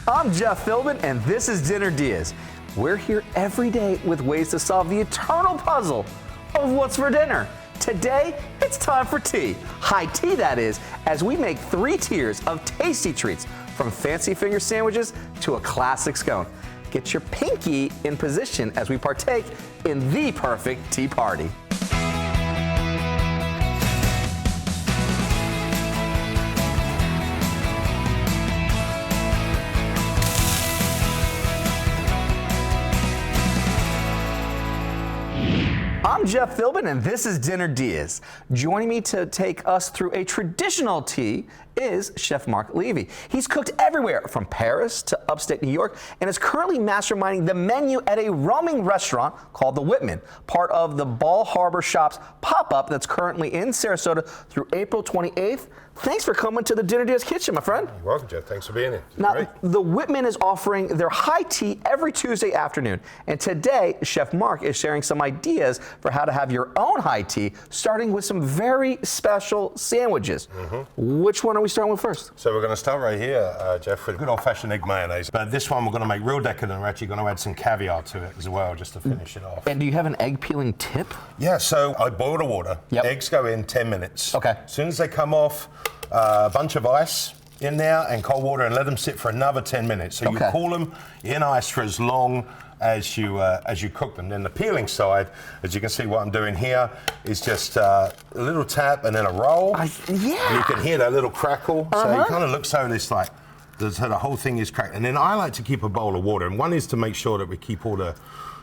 I'm Jeff Philbin, and this is Dinner DeeAs. We're here every day with ways to solve the eternal puzzle of what's for dinner. Today, it's time for tea. High tea, that is, as we make 3 tiers of tasty treats, from fancy finger sandwiches to a classic scone. Get your pinky in position as we partake in the perfect tea party. I'm Jeff Philbin, and this is Dinner DeeAs. Joining me to take us through a traditional tea is Chef Mark Levy. He's cooked everywhere from Paris to upstate New York and is currently masterminding the menu at a roaming restaurant called the Whitman, part of the Bal Harbour Shops pop-up that's currently in Sarasota through April 28th. Thanks for coming to the Dinner DeeAs kitchen, my friend. You're welcome, Jeff. Thanks for being here. Now, great. The Whitman is offering their high tea every Tuesday afternoon. And today, Chef Mark is sharing some ideas for how to have your own high tea, starting with some very special sandwiches. Which one are we starting with first? So we're going to start right here, Jeff, with good old-fashioned egg mayonnaise. But this one we're going to make real decadent. We're actually going to add some caviar to it as well, just to finish it off. And do you have an egg peeling tip? Yeah, so I boil the water. Yep. Eggs go in 10 minutes. Okay. As soon as they come off, a bunch of ice in there and cold water, and let them sit for another 10 minutes. So you cool them in ice for as long as you cook them. Then the peeling side, as you can see, what I'm doing here is just a little tap and then a roll. And you can hear that little crackle. So it kind of looks so this like the whole thing is cracked. And then I like to keep a bowl of water, and one is to make sure that we keep all the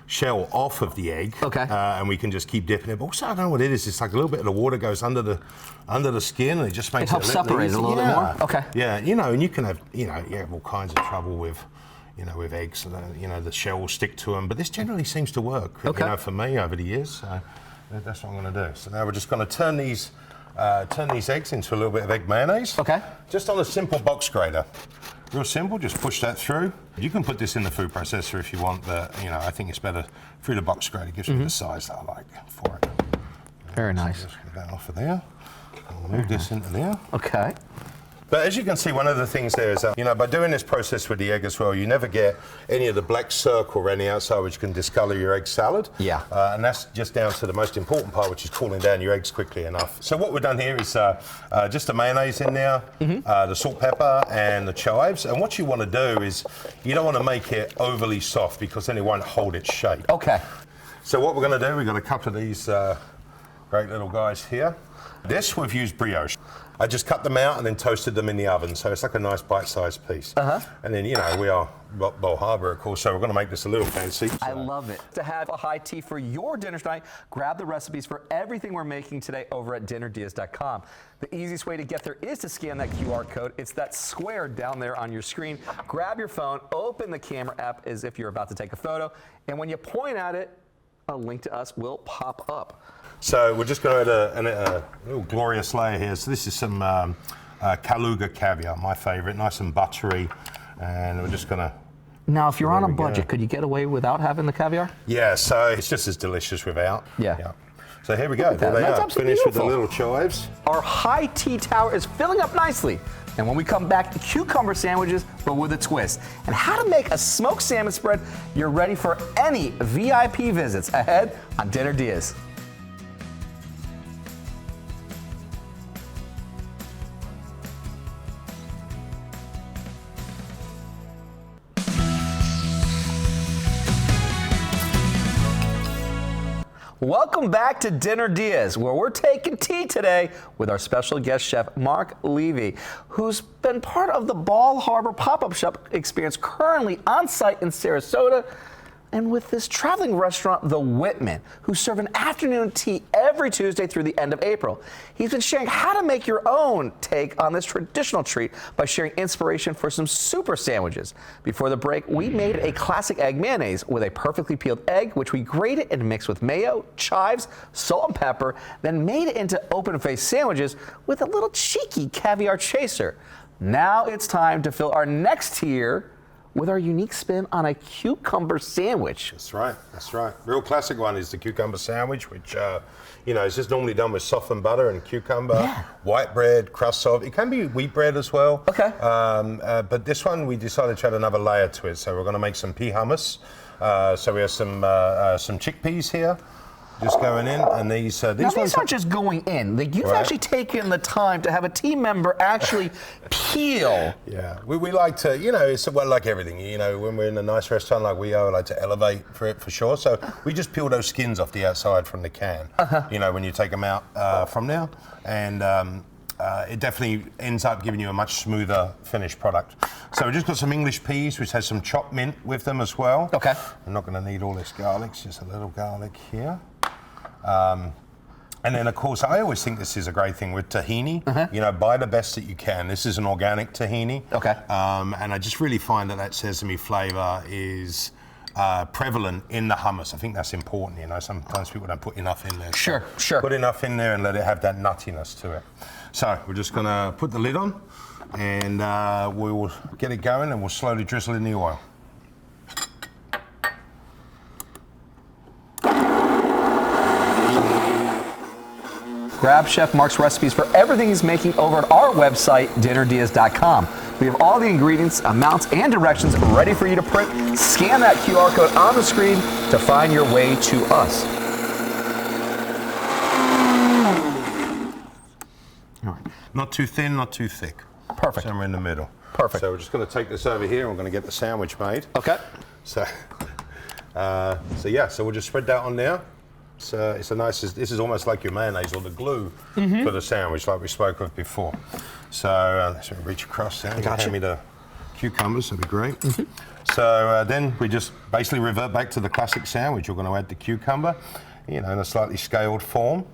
shell off of the egg, and we can just keep dipping it. But also, I don't know what it is. It's like a little bit of the water goes under the skin, and it just makes it helps separate it a little bit more. Okay. Yeah, and you can have you have all kinds of trouble with with eggs. The shell will stick to them, but this generally seems to work. For me over the years. So that's what I'm going to do. So now we're just going to turn these eggs into a little bit of egg mayonnaise. Okay. Just on a simple box grater. Real simple, just push that through. You can put this in the food processor if you want, but I think it's better through the box grater. It gives me the size that I like for it. Very nice. Just get that off of there. I'll move this into there. Okay. But as you can see, one of the things there is, by doing this process with the egg as well, you never get any of the black circle around the outside, which can discolor your egg salad. Yeah. And that's just down to the most important part, which is cooling down your eggs quickly enough. So what we've done here is just the mayonnaise in there, the salt, pepper, and the chives. And what you want to do is, you don't want to make it overly soft because then it won't hold its shape. Okay. So what we're going to do, we've got a couple of these great little guys here. This we've used brioche. I just cut them out and then toasted them in the oven, so it's like a nice bite-sized piece. And then, we are Bal Harbour, of course, so we're going to make this a little fancy. I love it. To have a high tea for your dinner tonight, grab the recipes for everything we're making today over at dinnerdeeas.com. The easiest way to get there is to scan that QR code. It's that square down there on your screen. Grab your phone, open the camera app as if you're about to take a photo, and when you point at it, a link to us will pop up. So we're just going to add a little glorious layer here. So this is some Kaluga caviar, my favorite, nice and buttery. And we're just going to... Now, if you're on a budget, could you get away without having the caviar? Yeah, so it's just as delicious without. Yeah. So here we go. There they are, finished with the little chives. Our high tea tower is filling up nicely. And when we come back, cucumber sandwiches, but with a twist. And how to make a smoked salmon spread you're ready for any VIP visits ahead on Dinner DeeAs. Welcome back to Dinner DeeAs, where we're taking tea today with our special guest chef, Mark Levy, who's been part of the Bal Harbour pop-up shop experience currently on site in Sarasota, and with this traveling restaurant, the Whitman, who serve an afternoon tea every Tuesday through the end of April. He's been sharing how to make your own take on this traditional treat by sharing inspiration for some super sandwiches. Before the break, we made a classic egg mayonnaise with a perfectly peeled egg, which we grated and mixed with mayo, chives, salt and pepper, then made it into open-faced sandwiches with a little cheeky caviar chaser. Now it's time to fill our next tier with our unique spin on a cucumber sandwich. That's right, that's right. Real classic one is the cucumber sandwich, which, you know, is just normally done with softened butter and cucumber, white bread, crust of, it can be wheat bread as well. Okay. But this one, we decided to add another layer to it. So we're gonna make some pea hummus. So we have some chickpeas here. Just going in, and these now, ones these aren't just going in. Like, you've actually taken the time to have a team member actually peel. Yeah, we like to, you know, it's well like everything. You know, when we're in a nice restaurant like we are, we like to elevate for it for sure. So we just peel those skins off the outside from the can. You know, when you take them out from there, and it definitely ends up giving you a much smoother finished product. So we just got some English peas, which has some chopped mint with them as well. Okay. I'm not going to need all this garlic, just a little garlic here. And then, of course, I always think this is a great thing with tahini. You know, buy the best that you can. This is an organic tahini. Okay. And I just really find that sesame flavor is prevalent in the hummus. I think that's important. You know, sometimes people don't put enough in there. Sure, sure. Put enough in there and let it have that nuttiness to it. So we're just going to put the lid on, and we will get it going, and we'll slowly drizzle in the oil. Grab Chef Mark's recipes for everything he's making over at our website, dinnerdeas.com. We have all the ingredients, amounts, and directions ready for you to print. Scan that QR code on the screen to find your way to us. All right. Not too thin, not too thick. Perfect. Somewhere in the middle. Perfect. So we're just going to take this over here, and we're going to get the sandwich made. Okay. So yeah, so we'll just spread that on there. It's a nice, this is almost like your mayonnaise or the glue for the sandwich, like we spoke of before. So let's reach across there. Hand me the cucumbers, that'd be great. So then we just basically revert back to the classic sandwich. You're going to add the cucumber, you know, in a slightly scaled form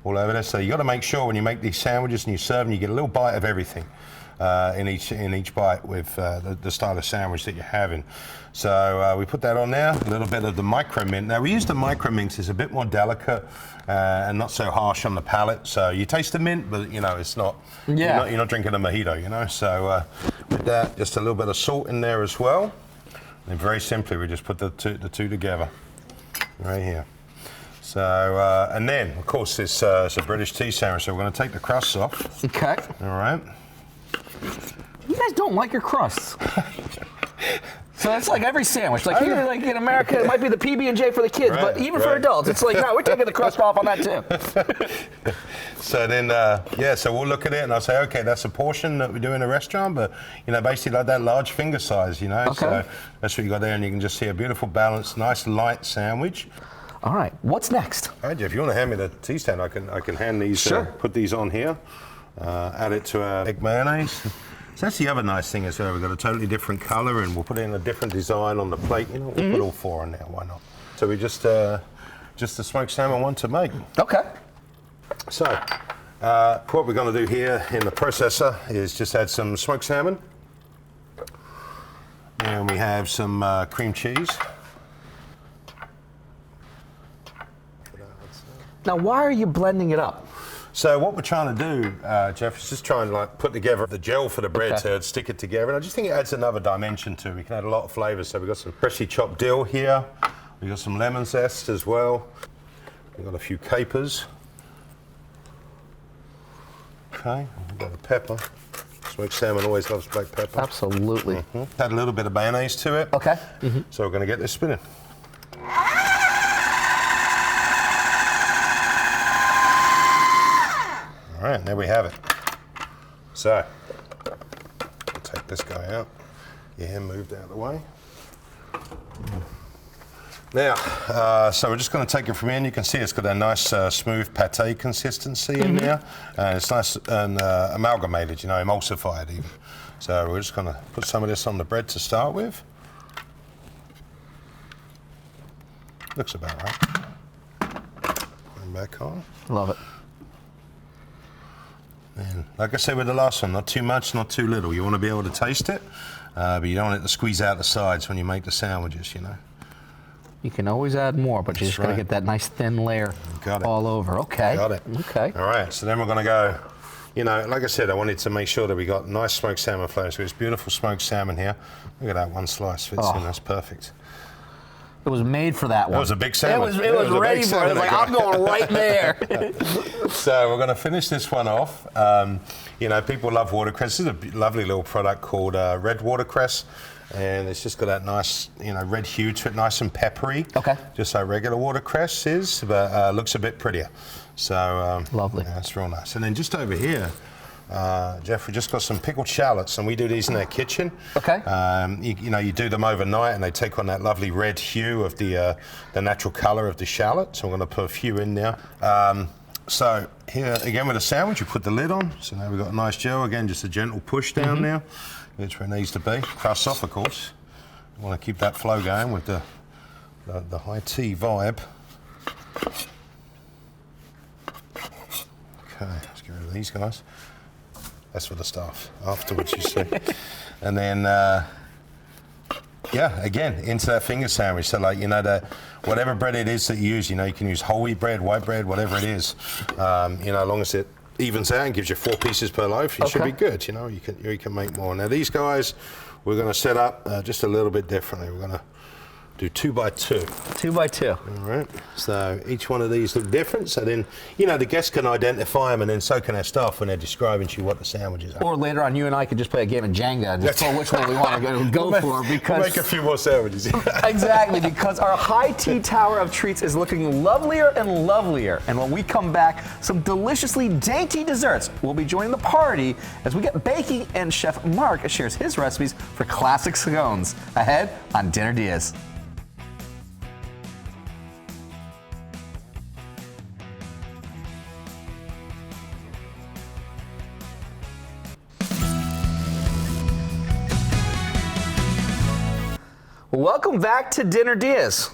all over there. So you got to make sure when you make these sandwiches and you serve them, you get a little bite of everything in each bite with the style of sandwich that you're having. So we put that on there, a little bit of the micro mint. Now we use the micro mint, it's a bit more delicate and not so harsh on the palate. So you taste the mint, but you know, it's not, you're not drinking a mojito, you know. So with that, just a little bit of salt in there as well. And very simply, we just put the two together, right here. So, and then, of course, it's a British tea sandwich, so we're going to take the crusts off. Okay. All right. You guys don't like your crusts. So it's like every sandwich. Like here, like in America, it might be the PB&J for the kids, but even for adults, it's like, no, we're taking the crust off on that too. So then, yeah, so we'll look at it and I'll say, okay, that's a portion that we do in a restaurant, but, you know, basically like that large finger size, you know. Okay. So that's what you got there, and you can just see a beautiful, balanced, nice, light sandwich. All right, what's next? All right, Jeff, if you want to hand me the tea stand, I can hand these, put these on here, add it to our egg mayonnaise. So that's the other nice thing as well. We've got a totally different color, and we'll put in a different design on the plate. You know, we'll put all four on there. Why not? So we just the smoked salmon one to make. Okay. So what we're going to do here in the processor is just add some smoked salmon, and we have some cream cheese. Now, why are you blending it up? So what we're trying to do, Jeff, is just try and like put together the gel for the bread to stick it together. And I just think it adds another dimension to it. We can add a lot of flavors. So we've got some freshly chopped dill here. We've got some lemon zest as well. We've got a few capers. Okay, we've got the pepper. Smoked salmon always loves black pepper. Absolutely. Add a little bit of mayonnaise to it. Okay. So we're going to get this spinning. All right, there we have it. So, we'll take this guy out. Get him moved out of the way. Now, so we're just going to take it from here, and you can see it's got a nice smooth pate consistency in there. And it's nice and amalgamated, you know, emulsified even. So we're just going to put some of this on the bread to start with. Looks about right. And back on. Love it. And like I said with the last one, not too much, not too little. You want to be able to taste it, but you don't want it to squeeze out the sides when you make the sandwiches, you know. You can always add more, but you just got to get that nice thin layer all over. Okay. Got it. Okay. All right, so then we're going to go you know, like I said, I wanted to make sure that we got nice smoked salmon flavor. So it's beautiful smoked salmon here. Look at that, one slice fits in, that's perfect. It was made for that one. It was a big salmon. It was ready for it. It was like, I'm going right there. So we're going to finish this one off. You know, people love watercress. This is a lovely little product called red watercress. And it's just got that nice, you know, red hue to it, nice and peppery. Okay. Just like regular watercress is, but looks a bit prettier. So lovely. Yeah, that's real nice. And then just over here, Jeff, we just got some pickled shallots, and we do these in our kitchen. Okay. You know, you do them overnight, and they take on that lovely red hue of the natural colour of the shallot. So I'm going to put a few in there. So here again with a sandwich, you put the lid on. So now we've got a nice gel. Again, just a gentle push down now. It's where it needs to be. Crust off, of course. You want to keep that flow going with the high tea vibe. Okay, let's get rid of these guys. That's for the staff. Afterwards, you see. And then, yeah, again, into that finger sandwich. So, like, you know, whatever bread it is that you use, you know, you can use whole wheat bread, white bread, whatever it is. You know, as long as it evens out and gives you 4 pieces per loaf, you should be good. You know, you can make more. Now, these guys, we're going to set up just a little bit differently. We're going to do 2 by 2. 2 by 2. All right. So each one of these look different. So then, you know, the guests can identify them, and then so can our staff when they're describing to you what the sandwiches are. Or later on, you and I could just play a game of Jenga and just pull which one we want to go for. Because we'll make a few more sandwiches. Exactly, because our high tea tower of treats is looking lovelier and lovelier. And when we come back, some deliciously dainty desserts will be joining the party as we get baking, and Chef Mark shares his recipes for classic scones. Ahead on Dinner DeeAs. Welcome back to Dinner DeeAs.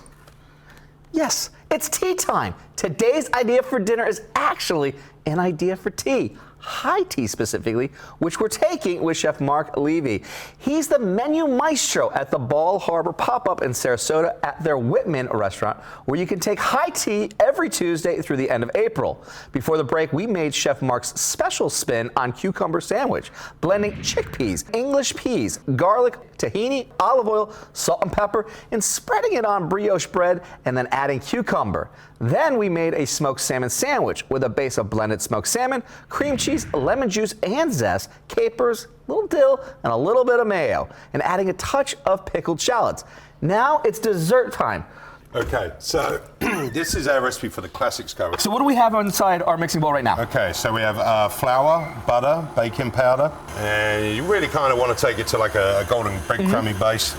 Yes, it's tea time. Today's idea for dinner is actually an idea for tea. High tea specifically, which we're taking with Chef Mark Levy. He's the menu maestro at the Bal Harbour pop-up in Sarasota at their Whitman restaurant, where you can take high tea every Tuesday through the end of April. Before the break, we made Chef Mark's special spin on cucumber sandwich, blending chickpeas, English peas, garlic, tahini, olive oil, salt and pepper, and spreading it on brioche bread, and then adding cucumber. Then we made a smoked salmon sandwich with a base of blended smoked salmon, cream cheese, lemon juice and zest, capers, a little dill, and a little bit of mayo, and adding a touch of pickled shallots. Now it's dessert time. Okay, so this is our recipe for the classic scone. So what do we have inside our mixing bowl right now? Okay, so we have flour, butter, baking powder, and you really kind of want to take it to like a golden breadcrumby base.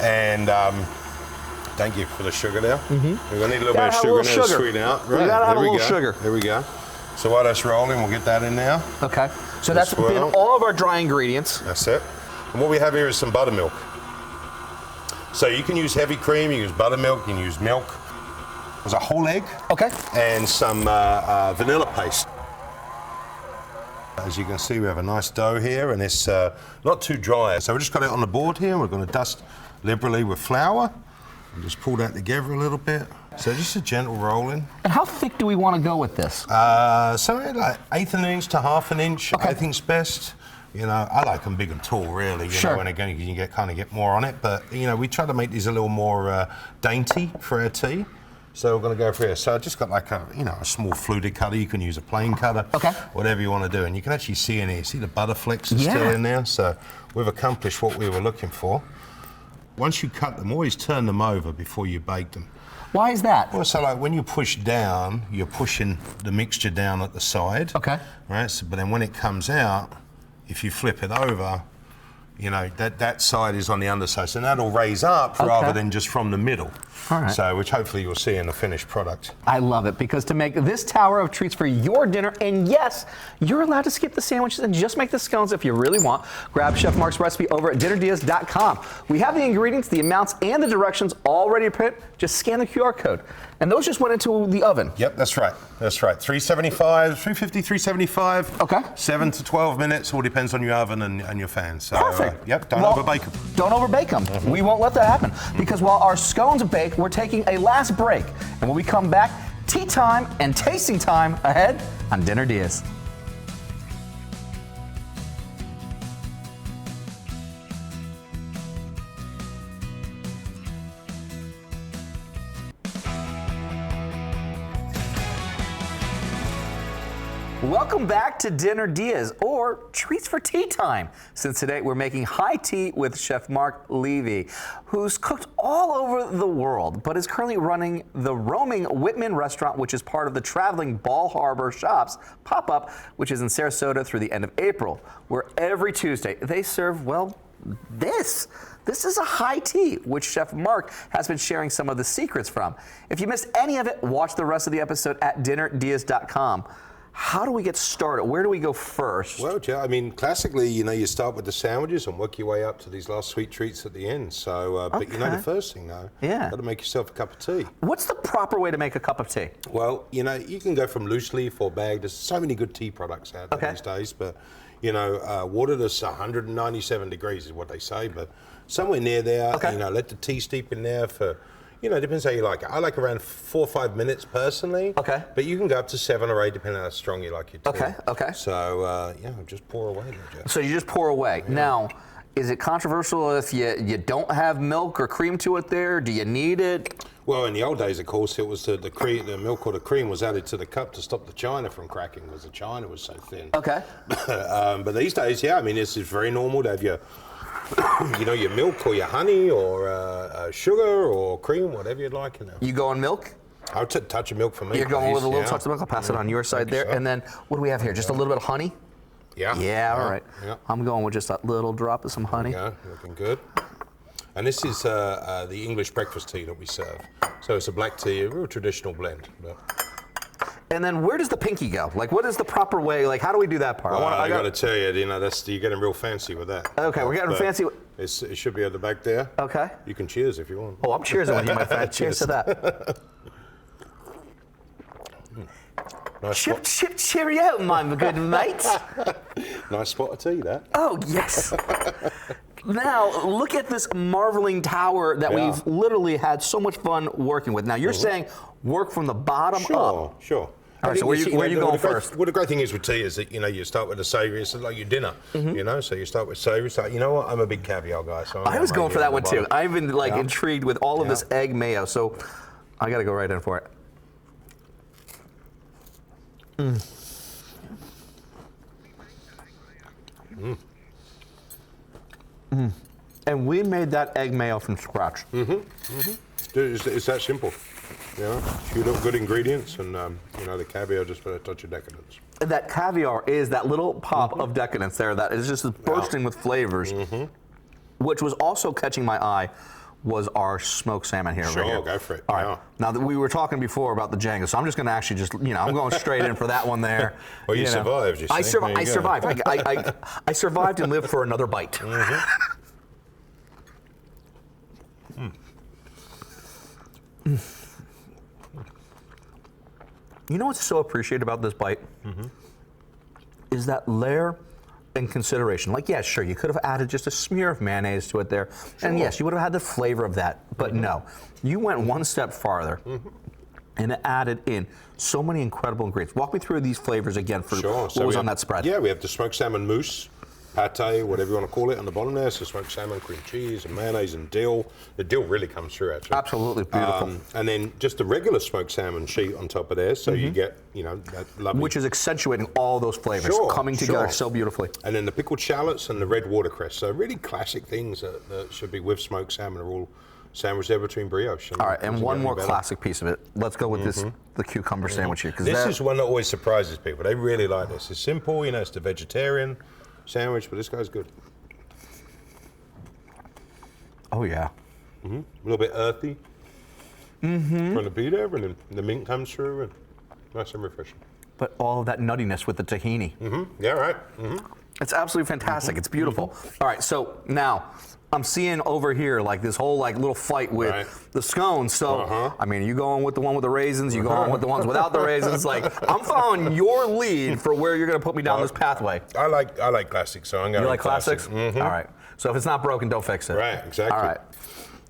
And thank you for the sugar there. We're going to need a little bit of sugar now to sweeten out. Right, we got to have a little sugar. There we go. So while that's rolling, we'll get that in now. Okay, so that's been all of our dry ingredients. That's it. And what we have here is some buttermilk. So you can use heavy cream, you can use buttermilk, you can use milk. There's a whole egg. Okay. And some vanilla paste. As you can see, we have a nice dough here, and it's not too dry. So we just got it on the board here. We're going to dust liberally with flour. And just pull that together a little bit. So just a gentle rolling. And how thick do we want to go with this? Something like 1/8 inch to 1/2 inch, I think's best. You know, I like them big and tall, really. You know, and again, you can kind of get more on it. But, you know, we try to make these a little more dainty for our tea. So we're going to go for here. So I just got like a, you know, a small fluted cutter. You can use a plain cutter. Okay. Whatever you want to do. And you can actually see in here, see the butter flecks are still in there. So we've accomplished what we were looking for. Once you cut them, always turn them over before you bake them. Why is that? Well, so like when you push down, you're pushing the mixture down at the side. Okay. Right. So, but then when it comes out, if you flip it over, you know, that side is on the underside. So that'll raise up rather than just from the middle. All right. So, which hopefully you'll see in the finished product. I love it, because to make this tower of treats for your dinner, and yes, you're allowed to skip the sandwiches and just make the scones if you really want, grab Chef Mark's recipe over at dinnerdeeas.com. We have the ingredients, the amounts, and the directions all ready to print. Just scan the QR code. And those just went into the oven. Yep, that's right. That's right. 350, 375. Okay. 7 to 12 minutes. All depends on your oven and your fan. So, perfect. Yep, don't overbake them. Don't overbake them. We won't let that happen. Because while our scones bake, we're taking a last break. And when we come back, tea time and tasting time ahead on Dinner DeeAs. Welcome back to Dinner DeeAs, or Treats for Tea Time, since today we're making high tea with Chef Mark Levy, who's cooked all over the world, but is currently running the roaming Whitman restaurant, which is part of the traveling Bal Harbour Shops pop-up, which is in Sarasota through the end of April, where every Tuesday they serve, well, this. This is a high tea, which Chef Mark has been sharing some of the secrets from. If you missed any of it, watch the rest of the episode at dinnerdeeas.com. How do we get started? Where do we go first? Well, I mean, classically, you start with the sandwiches and work your way up to these last sweet treats at the end. So, but the first thing, though, got to make yourself a cup of tea. What's the proper way to make a cup of tea? Well, you can go from loose leaf or bag. There's so many good tea products out there these days, but water that's 197 degrees is what they say, but somewhere near there, let the tea steep in there for, depends how you like it. I like around 4 or 5 minutes personally. Okay. But you can go up to 7 or 8 depending on how strong you like your tea. Okay. So, just pour away there, Jeff. So you just pour away. Yeah. Now, is it controversial if you don't have milk or cream to it there? Do you need it? Well, in the old days, of course, it was the milk or the cream was added to the cup to stop the china from cracking because the china was so thin. Okay. But these days, it's very normal to have your milk or your honey or sugar or cream, whatever you'd like. You go on milk? I'll touch of milk for me. You're going with a little touch of milk. I'll pass it on your side there. So. And then what do we have here? Just a little bit of honey? Yeah. Yeah, all right. Yeah. I'm going with just a little drop of some honey. Yeah, looking good. And this is the English breakfast tea that we serve. So it's a black tea, a real traditional blend. But. And then where does the pinky go? Like, what is the proper way? Like, how do we do that part? Well, I got to tell you, you're getting real fancy with that. Okay, we're getting fancy. It should be at the back there. Okay. You can cheers if you want. Oh, I'm cheersing with you, my friend. Cheers to that. Nice cheerio, my good mate. Nice spot of tea, that. Oh, yes. Now, look at this marveling tower that we've literally had so much fun working with. Now, you're saying work from the bottom up. Sure. All right, so where are you going first? Well, the great thing is with tea is that, you start with the savory. It's like your dinner, so you start with savory. So, I'm a big caviar guy. So I was going for that one, too. I've been, intrigued with all of this egg mayo, so I got to go right in for it. And we made that egg mayo from scratch. It's that simple. Few little good ingredients, and the caviar just for a touch of decadence. That caviar is that little pop of decadence there that is just bursting with flavors, which was also catching my eye. Was our smoked salmon here? Sure, right here. Go for it. All right. Now that we were talking before about the Django, so I'm just going to actually I'm going straight in for that one there. Well, you survived. You I survived. I survived and lived for another bite. You know what's so appreciated about this bite? Is that layer and consideration. Like, yeah, sure, you could have added just a smear of mayonnaise to it there. Sure. And yes, you would have had the flavor of that. But no, you went one step farther and added in so many incredible ingredients. Walk me through these flavors again for what was on that spread. Yeah, we have the smoked salmon mousse, pate, whatever you want to call it, on the bottom there. So smoked salmon, cream cheese, and mayonnaise, and dill. The dill really comes through, actually. Absolutely beautiful. And then just the regular smoked salmon sheet on top of there, so you get, that lovely... Which is accentuating all those flavors, coming together so beautifully. And then the pickled shallots and the red watercress. So really classic things that should be with smoked salmon are all sandwiched there between brioche. All right, and one more classic piece of it. Let's go with the cucumber sandwich here. This is one that always surprises people. They really like this. It's simple, it's the vegetarian sandwich, but this guy's good. Oh yeah. A little bit earthy from the pita, and then the mint comes through, and nice and refreshing. But all of that nuttiness with the tahini. Yeah, right. It's absolutely fantastic. It's beautiful. All right, so now I'm seeing over here like this whole little fight with the scones. So I mean, you going with the one with the raisins? You going with the ones without the raisins? Like, I'm following your lead for where you're going to put me down this pathway. I like classics, so I'm going. You like classics? All right. So if it's not broken, don't fix it. Right. Exactly. All right.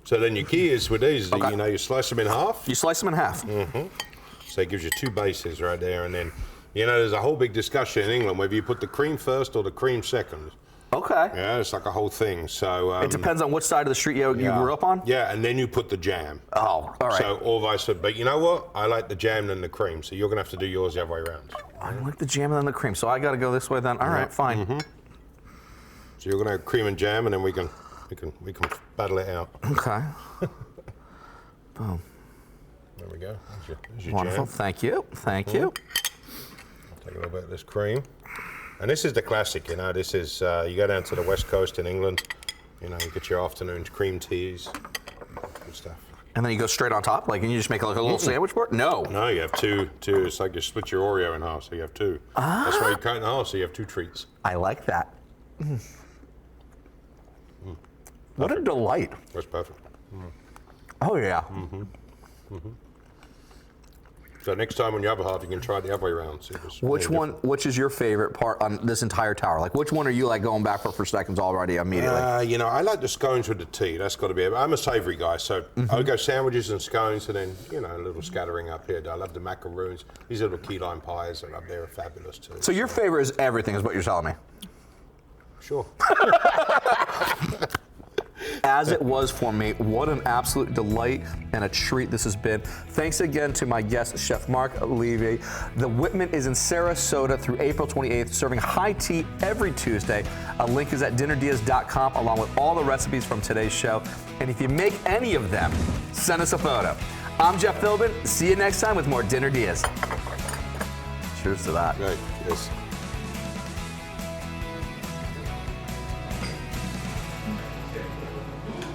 So then your key is with these, you slice them in half. You slice them in half. So it gives you 2 bases right there, and then there's a whole big discussion in England whether you put the cream first or the cream second. Okay. Yeah, it's like a whole thing. So it depends on which side of the street you grew up on? Yeah, and then you put the jam. Oh, all right. So or vice versa. But you know what? I like the jam than the cream, so you're going to have to do yours the other way around. I like the jam and the cream, so I got to go this way then. All right, fine. Mm-hmm. So you're going to have cream and jam, and then we can battle it out. Okay. Boom. There we go. There's your Wonderful. jam. Thank you. Thank you. Take a little bit of this cream. And this is the classic, you know. This is, you go down to the West Coast in England, you know, you get your afternoon cream teas, good stuff. And then you go straight on top? Like, and you just make like a little sandwich board? No. No, you have two. It's like you split your Oreo in half, so you have two. Ah. That's why you cut it in half, so you have two treats. I like that. What a delight. That's perfect. Oh, yeah. So next time when you have a half, you can try it the other way around. See Which is your favorite part on this entire tower? Like, which one are you like going back for seconds already immediately? You know, I like the scones with the tea. That's got to be it. I'm a savoury guy, so I would go sandwiches and scones, and then, you know, a little scattering up here. I love the macaroons. These little key lime pies that are up there are fabulous too. So your favorite is everything, is what you're telling me? Sure. As it was for me, what an absolute delight and a treat this has been. Thanks again to my guest, Chef Mark Levy. The Whitman is in Sarasota through April 28th, serving high tea every Tuesday. A link is at dinnerdeas.com, along with all the recipes from today's show. And if you make any of them, send us a photo. I'm Jeff Philbin. See you next time with more Dinner Dias. Cheers to that. Right. Yes.